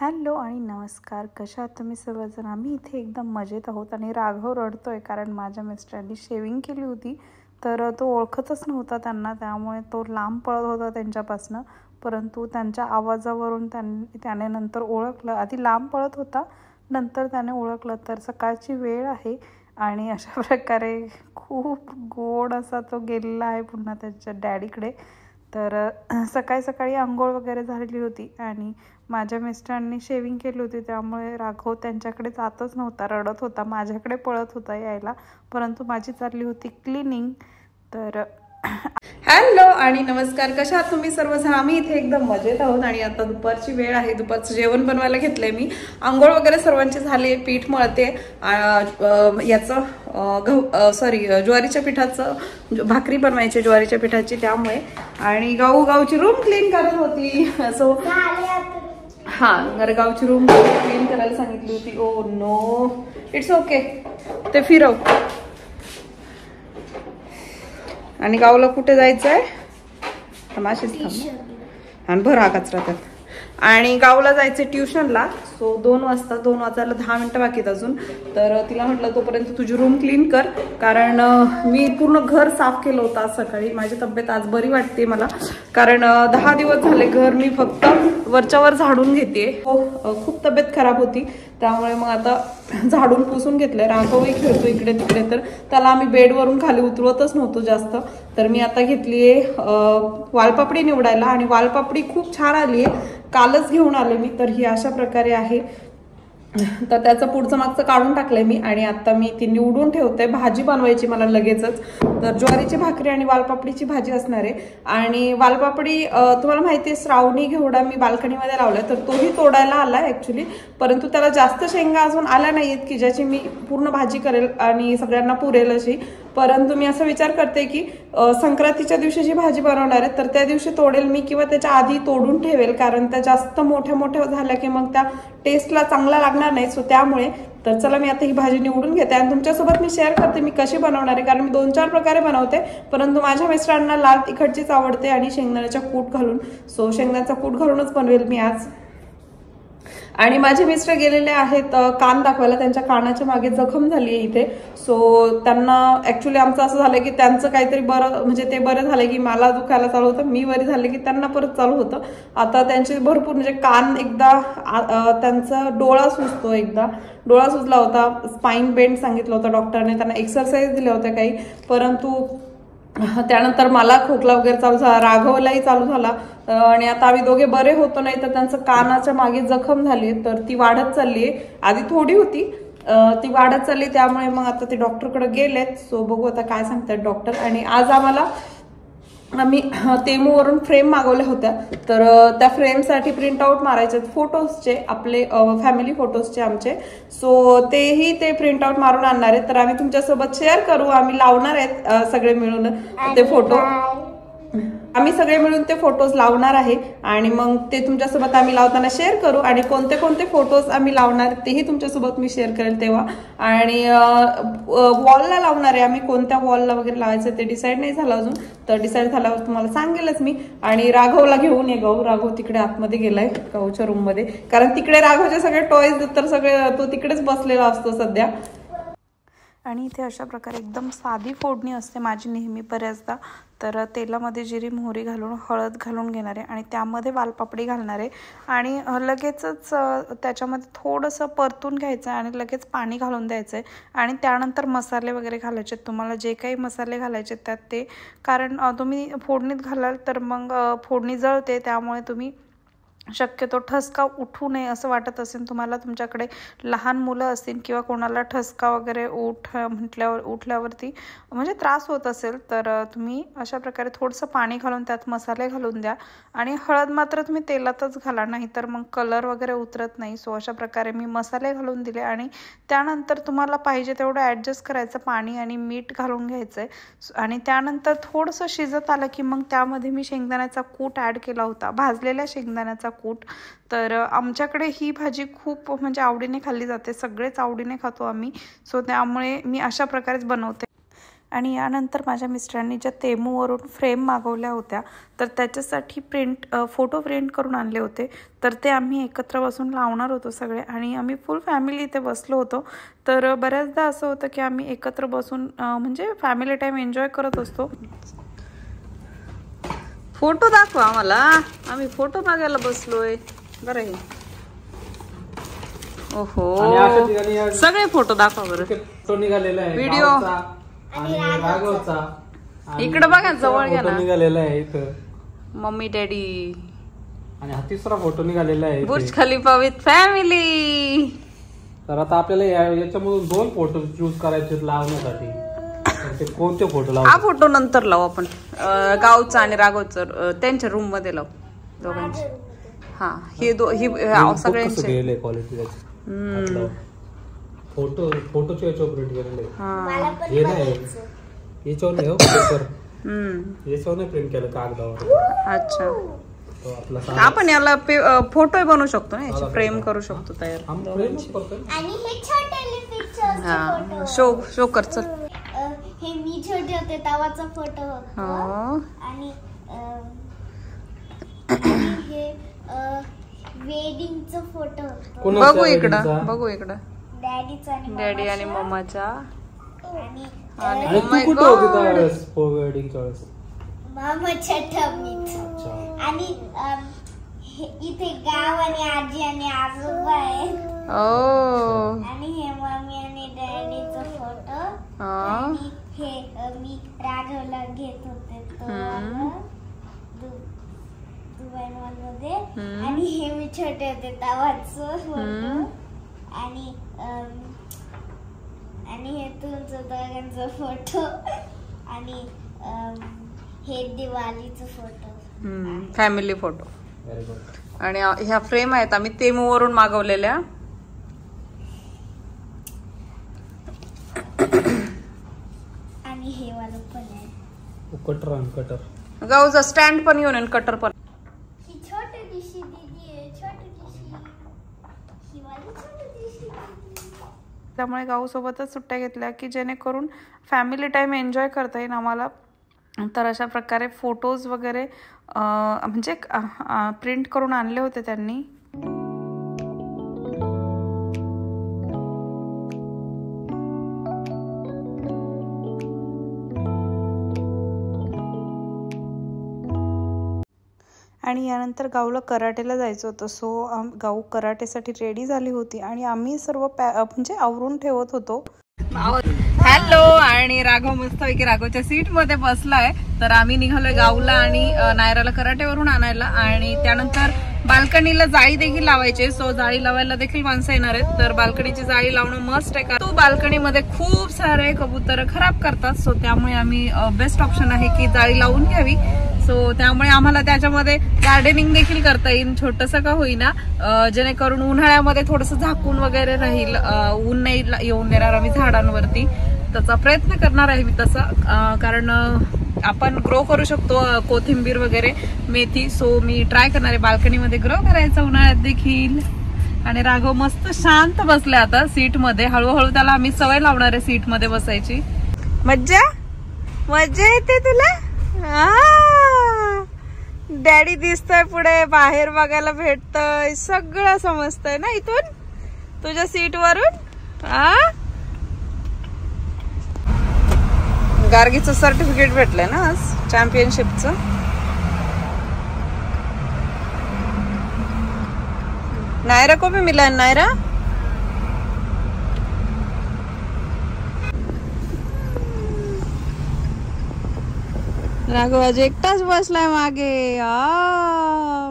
Hello आणि नमस्कार. कशा आहात तुम्ही सर्वजण? आम्ही इथे एकदम मजेत आहोत आणि राघव रडतोय कारण माझ्या मिस्टरांनी शेविंग केली होती तर तो ओळखतच नव्हता त्यांना, त्यामुळे तो लांब पळत होता त्यांच्यापासनं. परंतु त्यांच्या आवाजावरून त्याने नंतर ओळखलं. आधी लांब पळत होता, नंतर त्याने ओळखलं. तर सकाळची वेळ आहे आणि अशा प्रकारे खूप गोड असा तो गेलेला आहे पुन्हा त्याच्या डॅडीकडे. तर सकाळी सकाळी अंघोळ वगैरे झालेली होती आणि माझ्या मिस्टरांनी शेविंग केली होती, त्यामुळे राघव त्यांच्याकडे जातच नव्हता, रडत होता, माझ्याकडे पळत होता यायला. परंतु माझी चालली होती क्लिनिंग. तर हॅलो आणि नमस्कार. कशा आहात तुम्ही सर्वजण? आम्ही इथे एकदम मजेत आहोत आणि आता दुपारची वेळ आहे. दुपारचं जेवण बनवायला घेतलंय मी. आंघोळ वगैरे सर्वांचे झाले. पीठ मळते याचं ज्वारीच्या पिठाचं भाकरी बनवायची ज्वारीच्या पिठाची, त्यामुळे. आणि गावची रूम क्लीन करत होती. सो गावची रूम क्लीन करायला सांगितली होती. Oh no, it's okay. ते फिरव. आणि गावला कुठे जायचं आहे? तमाशीच थांब आणि भर हा कचरा त्यात. आणि गावला जायचं ट्युशनला. सो 2 वाजायला 10 मिनिटं बाकीत अजून. तर तिला म्हटलं तोपर्यंत तुझी रूम क्लीन कर, कारण मी पूर्ण घर साफ केलं होतं आज सकाळी. माझी तब्येत आज बरी वाटते मला, कारण 10 दिवस झाले घर मी फक्त वरच्यावर झाडून घेते. खूप तब्येत खराब होती, त्यामुळे मग आता झाडून पुसून घेतलंय. राघवही खेळतो इकडे तिकडे, तर त्याला आम्ही बेडवरून खाली उतरवतच नव्हतो जास्त. तर मी आता घेतलीये वालपापडी निवडायला आणि वालपापडी खूप छान आली आहे. कालच घेऊन आले मी. तर ही अशा प्रकारे आहे. तर त्याचं पुढचं मागचं काढून टाकलंय मी आणि आता मी ती निवडून ठेवते. भाजी बनवायची मला लगेचच. तर ज्वारीची भाकरी आणि वालपापडीची भाजी असणार आहे. आणि वालपापडी तुम्हाला माहिती आहे, श्रावणी घेवडा मी बाल्कनीमध्ये लावलाय, तर तोही तोडायला आलाय ऍक्च्युली. परंतु त्याला जास्त शेंगा अजून आल्या नाहीयेत की ज्याची मी पूर्ण भाजी करेल आणि सगळ्यांना पुरेल अशी. परंतु मी असा विचार करते की संक्रांतीच्या दिवशी जी भाजी बनवणार आहे तर त्या दिवशी तोडेल मी, किंवा त्याच्या आधी तोडून ठेवेल, कारण त्या जास्त मोठ्या झाल्या की मग त्या टेस्टला चांगला लागणार नाही. सो त्यामुळे तर चला मी आता ही भाजी निवडून घेते आणि तुमच्यासोबत मी शेअर करते मी कशी बनवणार आहे, कारण मी 2-4 प्रकारे बनवते. परंतु माझ्या मिस्टरांना लाल तिखटचीच आवडते आणि शेंगदाण्याचा कूट घालून. सो शेंगदाण्याचा कूट घालूनच बनवेल मी आज. आणि माझे मिस्टर गेलेले आहेत कान दाखवायला. त्यांच्या कानाच्या मागे जखम झाली आहे इथे. सो त्यांना ऍक्च्युली आमचं असं झालं की त्यांचं काहीतरी बरं, म्हणजे ते बरं झालं की मला दुखायला चालू होतं, मी बरी झाले की त्यांना परत चालू होतं. आता त्यांचे भरपूर, म्हणजे कान एकदा त्यांचा डोळा सुजतो, एकदा डोळा सुजला होता, स्पाईन बेंड सांगितलं होतं डॉक्टरने, त्यांना एक्सरसाइज दिल्या होत्या काही. परंतु त्यानंतर मला खोकला वगैरे चालू झाला, राघवलाही चालू झाला. आणि आता आम्ही दोघे बरे होतो नाही, तर त्यांचं कानाच्या मागे जखम झाली, तर ती वाढत चालली आहे. आधी थोडी होती, ती वाढत चालली, त्यामुळे मग आता ते डॉक्टरकडे गेलेत. सो बघू आता काय सांगतात डॉक्टर. आणि आज आम्ही तेमूवरून फ्रेम मागवल्या होत्या, तर त्या फ्रेमसाठी प्रिंटआउट मारायचे फोटोजचे, आपले फॅमिली फोटोजचे आमचे. सो तेही ते प्रिंटआउट मारून आणणार आहेत. तर आम्ही तुमच्यासोबत शेअर करू. आम्ही लावणार आहेत सगळे मिळून ते फोटो. आम्ही सगळे मिळून ते फोटोज लावणार आहे आणि मग ते तुमच्यासोबत आम्ही लावताना शेअर करू. आणि कोणते कोणते फोटोज आम्ही लावणार तेही तुमच्यासोबत मी शेअर करेल तेव्हा. आणि वॉलला लावणार आहे आम्ही. कोणत्या वॉलला वगैरे लावायचं ते डिसाईड नाही झालं अजून, तर डिसाईड झाल्यावर तुम्हाला सांगेलच मी. आणि राघवला घेऊन ये. राघव तिकडे आतमध्ये गेलाय गावच्या रूम मध्ये, कारण तिकडे राघवचे सगळे टॉयज तर सगळे तो तिकडेच बसलेला असतो सध्या. आणि इथे अशा प्रकारे एकदम साधी फोडणी असते माझी नेहमी बऱ्याचदा. तर तेलामध्ये जिरी मोहरी घालून हळद घालून घेणार आहे आणि त्यामध्ये वालपापडी घालणार आहे आणि लगेचच त्याच्यामध्ये थोडंसं परतून घ्यायचं आहे आणि लगेच पाणी घालून द्यायचं आहे. आणि त्यानंतर मसाले वगैरे घालायचे, तुम्हाला जे काही मसाले घालायचे त्यात ते, कारण तुम्ही फोडणीत घालाल तर मग फोडणी जळते, त्यामुळे तुम्ही शक्यतो ठसका उठू नये असं वाटत असेल तुम्हाला, तुमच्याकडे लहान मुलं असतील किंवा कोणाला ठसका वगैरे उठल्यावरती म्हणजे त्रास होत असेल, तर तुम्ही अशा प्रकारे थोडंसं पाणी घालून त्यात मसाले घालून द्या. आणि हळद मात्र तुम्ही तेलातच घाला, नाही तर मग कलर वगैरे उतरत नाही. सो अशा प्रकारे मी मसाले घालून दिले आणि त्यानंतर तुम्हाला पाहिजे तेवढं ॲडजस्ट करायचं, पाणी आणि मीठ घालून घ्यायचं आहे. आणि त्यानंतर थोडंसं शिजत आलं की मग त्यामध्ये मी शेंगदाण्याचा कूट ॲड केला होता, भाजलेल्या शेंगदाण्याचा कूट. तर आमच्याकडे ही भाजी खूप म्हणजे आवडीने खाल्ली जाते, सगळेच आवडीने खातो आम्ही. सो त्यामुळे मी अशा प्रकारेच बनवते. आणि यानंतर माझ्या मिस्टरांनी ज्या तेमूवरून फ्रेम मागवल्या होत्या तर त्याच्यासाठी फोटो प्रिंट करून आणले होते, तर ते आम्ही एकत्र बसून लावणार होतो सगळे आणि आम्ही फुल फॅमिली इथे बसलो होतो. तर बऱ्याचदा असं होतं की आम्ही एकत्र बसून म्हणजे फॅमिली टाईम एन्जॉय करत असतो. फोटो दाखवा आम्हाला, आम्ही फोटो बघायला बसलोय. बरं आहे. ओहो, सगळे फोटो दाखवा बरं. फोटो निघालेला आहे व्हिडिओ आणि राघवचा. इकडे बघा, जवळ घ्या ना. निघालेला आहे इथं मम्मी डॅडी. आणि हा तिसरा फोटो निघालेला आहे बुर्ज खलिफा विथ फॅमिली. तर आता आपल्याला याच्यामधून 2 फोटो चूज करायचे लावण्यासाठी. ते कोणते फोटो लावू? हा फोटो नंतर लावू आपण, गावचा आणि राघवचा त्यांच्या रूम मध्ये लावू दोघांचे. हा, हे सगळ्यांचे क्वालिटी त्याची. फोटोचे याच्यावर प्रिंट केलेले. हे नाही, याच्यावर नाही, याच्यावर नाही प्रिंट केलं कागदावर. अच्छा, आपण याला फोटो बनवू शकतो ना, याची फ्रेम करू शकतो तयार. शो कर चल. हे मी छोटे होते तेव्हाचा फोटो होता. आणि हे वेडिंगचा फोटो होता. बघू इकडं डॅडीचा डॅडी आणि मम्माचा. आणि मामाच्या ठमीत. आणि इथे गाव आणि आजी आणि आजोबा आहे. आणि हे मम्मी आणि डॅडीचा फोटो. आणि हे मी राघवला घेत होते दुबई मॉल मध्ये. आणि हे मी छोटे होते तेव्हाच फोटो. आणि हे तुमचं दोघांचा फोटो. आणि हे दिवाळीचा फोटो, फॅमिली फोटो. आणि ह्या फ्रेम आहेत आम्ही तेमूवरून मागवलेल्या. आणि हे वाला पण आहे, कटर. गावचा स्टँड पण येऊन कटर पण. ही छोटी दिशी दीदी आहे, छोटी दिशी. ही वाली छोटी दिशी. त्यामुळे गाऊ सोबतच सुट्ट्या घेतल्या की जेणेकरून फॅमिली टाइम एन्जॉय करता येईल आम्हाला. तर अशा प्रकारे फोटोज वगैरे म्हणजे प्रिंट करून आणले होते त्यांनी. आणि यानंतर गाऊला कराटेला जायचं होतं. सो गाऊ कराटेसाठी रेडी झाली होती आणि आम्ही सर्व म्हणजे आवरून ठेवत होतो. हॅलो, आणि राघव मस्तपैकी राघवच्या सीट मध्ये बसलाय. तर आम्ही निघालोय गाऊला आणि नायराला कराटेवरून आणायला. आणि त्यानंतर बाल्कनीला जाळी देखील लावायची. सो जाळी लावायला देखील माणसं येणार आहेत. तर बाल्कनीची जाळी लावणं मस्ट आहे, कारण बाल्कनीमध्ये खूप सारे कबूतर खराब करतात. सो त्यामुळे आम्ही बेस्ट ऑप्शन आहे की जाळी लावून घ्यावी. सो त्यामुळे आम्हाला त्याच्यामध्ये गार्डनिंग देखील करता येईल, छोटस का होईना, जेणेकरून उन्हाळ्यामध्ये थोडस झाकून वगैरे राहील, ऊन नाही येऊन देणार आम्ही झाडांवरती. त्याचा प्रयत्न करणार आहे मी तसा, कारण आपण ग्रो करू शकतो कोथिंबीर वगैरे, मेथी. सो मी ट्राय करणार आहे बाल्कनीमध्ये ग्रो करायचं उन्हाळ्यात देखील. आणि राघव मस्त शांत बसले आता सीट मध्ये. हळूहळू त्याला आम्ही सवय लावणार आहे सीट मध्ये बसायची. मज्जा येते तुला? डॅडी दिसतोय पुढे, बाहेर बघायला भेटतय, सगळं समजतंय ना इथून तुझ्या सीट वरून. गार्गीचं सर्टिफिकेट भेटलंय ना आज चॅम्पियनशिपचं. नायरा को भी मिला है नायरा. राघव आज एकटाच बसलाय मागे.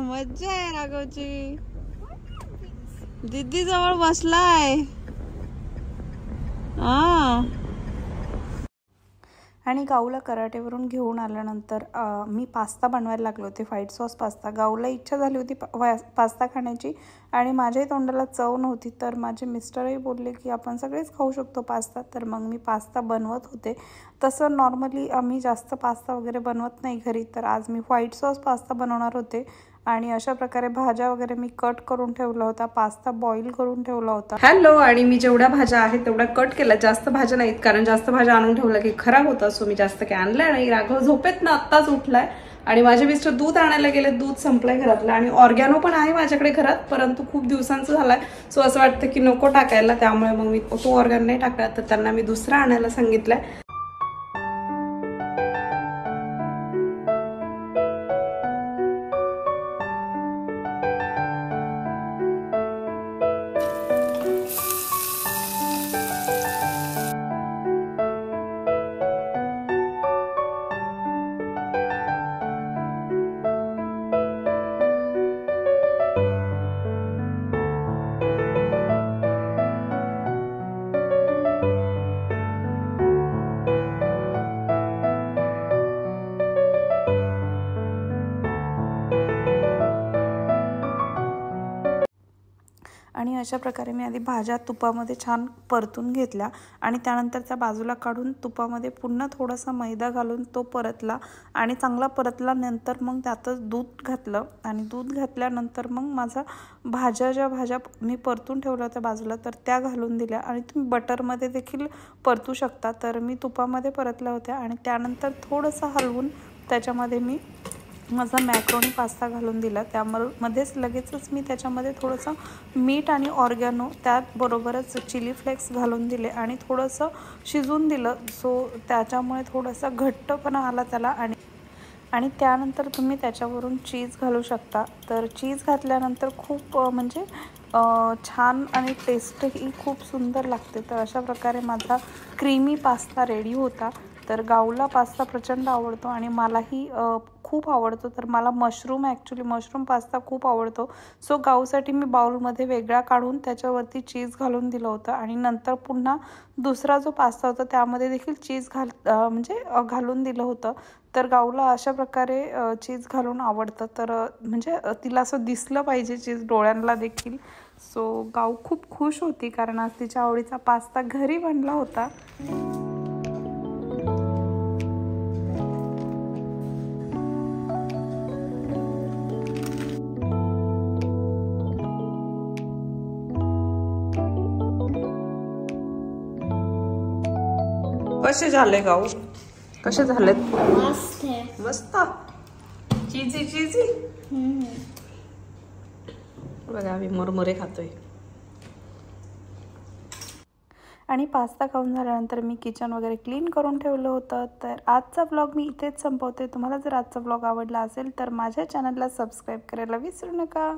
मज्जा आहे राघवची. दीदी जवळ बसलाय. आणि गाऊला कराटेवरून घेऊन आल्यानंतर मी पास्ता बनवायला लागले होते, व्हाईट सॉस पास्ता. गाऊला इच्छा झाली होती पास्ता खाण्याची आणि माझ्याही तोंडाला चव नव्हती. तर माझे मिस्टरही बोलले की आपण सगळेच खाऊ शकतो पास्ता. तर मग मी पास्ता बनवत होते. तसं नॉर्मली आम्ही जास्त पास्ता वगैरे बनवत नाही घरी. तर आज मी व्हाईट सॉस पास्ता बनवणार होते आणि अशा प्रकारे भाज्या वगैरे मी कट करून ठेवला होता, पास्ता बॉईल करून ठेवला होता. हॅलो, आणि मी जेवढ्या भाज्या आहेत तेवढ्या कट केल्या, जास्त भाज्या नाहीत कारण जास्त भाज्या आणून ठेवल्या की खराब होतं. सो मी जास्त काही आणल्या नाही. राघव झोपेत ना आत्ताच उठलाय आणि माझे मिस्टर दूध आणायला गेले, दूध संपलंय घरातलं. आणि ऑर्गॅनो पण आहे माझ्याकडे घरात, परंतु खूप दिवसांचं झालाय. सो असं वाटतं की नको टाकायला, त्यामुळे मग मी तो ऑर्गॅनो नाही टाकला, तर त्यांना मी दुसरा आणायला सांगितलंय. आणि अशा प्रकारे मी आधी भाज्या तुपामध्ये छान परतून घेतल्या आणि त्यानंतर त्या बाजूला काढून तुपामध्ये पुन्हा थोडासा मैदा घालून तो परतला आणि चांगला परतल्यानंतर मग त्यातच दूध घातलं आणि दूध घातल्यानंतर मग ज्या भाज्या मी परतून ठेवल्या होत्या बाजूला तर त्या घालून दिल्या. आणि तुम्ही बटरमध्ये देखील परतू शकता, तर मी तुपामध्ये परतल्या होत्या आणि त्यानंतर थोडंसं हलवून त्याच्यामध्ये मी माझा मॅक्रोनी पास्ता घालून दिला. त्यामध्येच लगेचच मी त्याच्यामध्ये थोडंसं मीठ आणि ऑर्गॅनो त्याबरोबरच चिली फ्लेक्स घालून दिले आणि थोडंसं शिजून दिलं. सो त्याच्यामुळे थोडासा घट्टपणा आला त्याला. आणि त्यानंतर तुम्ही त्याच्यावरून चीज घालू शकता. तर चीज घातल्यानंतर खूप म्हणजे छान आणि टेस्टही खूप सुंदर लागते. तर अशा प्रकारे माझा क्रीमी पास्ता रेडी होता. तर गाऊला पास्ता प्रचंड आवडतो आणि मलाही खूप आवडतो. तर मला मशरूम पास्ता खूप आवडतो. सो गाऊसाठी मी बाउलमध्ये वेगळा काढून त्याच्यावरती चीज घालून दिलं होतं आणि नंतर पुन्हा दुसरा जो पास्ता होता त्यामध्ये देखील चीज घालून दिलं होतं. तर गाऊला अशा प्रकारे चीज घालून आवडतं. तर म्हणजे तिला असं दिसलं पाहिजे चीज डोळ्यांना देखील. सो गाऊ खूप खुश होती कारण आज तिच्या आवडीचा पास्ता घरी बनला होता. कसे झाले गाऊ? कसे झालेत? मस्त आहे. मस्त. चीजी बघा, आम्ही मुरमुरे खातोय. आणि पास्ता खाऊन झाल्यानंतर मी किचन वगैरे क्लीन करून ठेवलं होतं. तर आजचा व्लॉग मी इथेच संपवते. तुम्हाला जर आजचा व्लॉग आवडला असेल तर माझ्या चॅनलला सबस्क्राईब करायला विसरू नका.